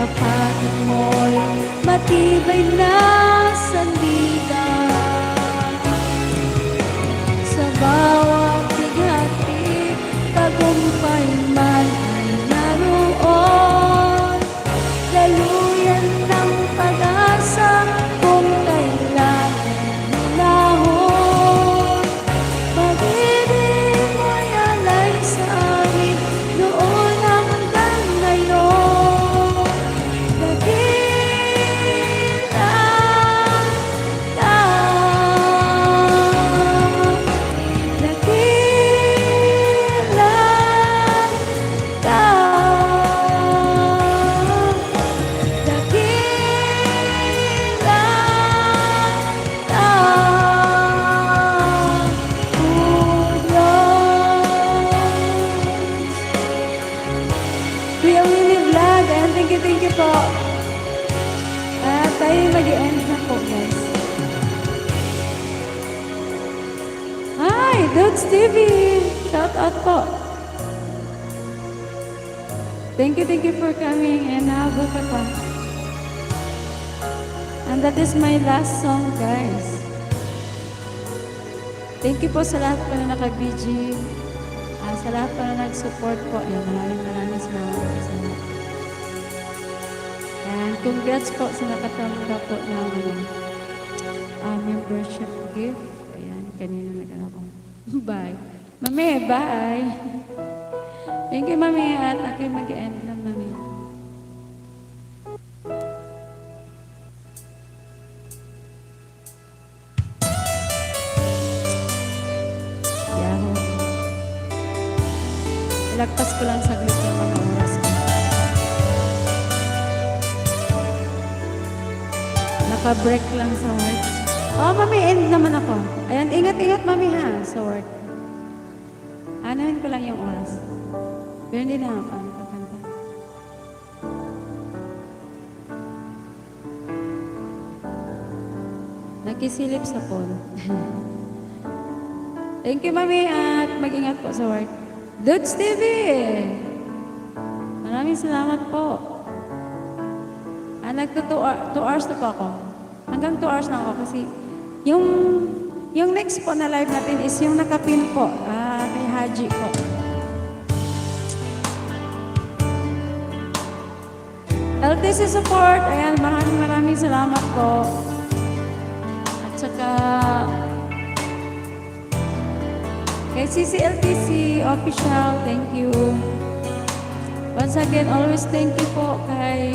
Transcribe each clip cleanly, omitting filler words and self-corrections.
kapatid mo'y matibay na sandigan. Sa bawat bigati, tagumpay man ay naroon. Daluyan ng pag-asa kung kailan hinahon. Pag-ibig mo'y alay sa amin noon hanggang ngayon. Dakilang ka, dakilang ka, dakilang ka, O Diyos. Kuya Willie Vlog, ayan, thank you po. At tayo mag-i-end na po, guys. Hi, Dudes TV! Shout out po. Thank you for coming and habol ka pa. And that is my last song, guys. Thank you po sa lahat po na naka-BG. Sa lahat po na nag-support po. Maraming salamat. And congrats po sa nakatanggap po ng membership gift. Ayan, kanina nag-ano ko. Bye. Mami, bye. Thank you, Mami. At ako'y mag-end na, Mami. Yahoo. Ilagpas ko lang saglit yung mga oras ko. Naka-break lang sa work. Oh, Mami, end naman ako. Ayan, ingat-ingat, Mami, ha, sa work. Anahin ko lang yung oras. Pero hindi na ako kakanta. Nakisilip sa phone. Thank you, Mami, at mag-ingat po sa work. Dudes TV! Maraming salamat po. Nagto 2 hours na po ako. Hanggang 2 hours na ako kasi yung next po na live natin is yung nakapin po kay Haji po. LTC support, ayan, maraming salamat po. At saka kay CCLTC official, thank you. Once again, always thank you po kay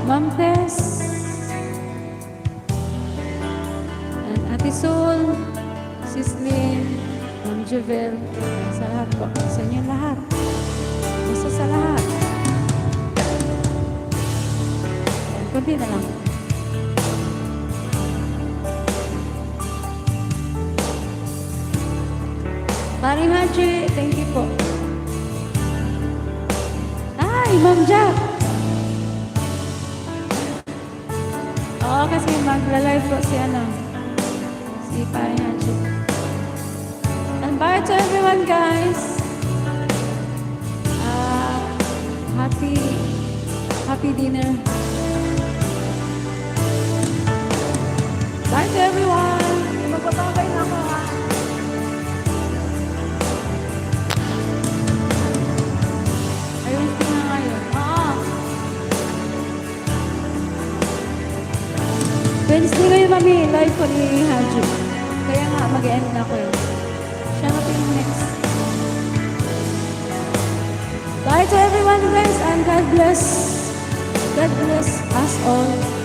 Ma'am Tess and Ate Sol, Sislin, Ma'am Jovel, sa lahat po, sa inyo lahat. Basta sa lahat. Kunti na lang. Paring Haji, thank you po. Ay, Ma'am Jack! Oo, kasi magla-live po si Paring Haji. And bye to everyone, guys! Happy dinner. Bye to everyone! Magpapabay na ako, ha? Wednesday na ngayon. Wednesday ngayon, Mami. Live po ni Haji. Kaya nga, mag-end na ko yun. Siya na po yung next. Bye to everyone, guys, and God bless. God bless us all.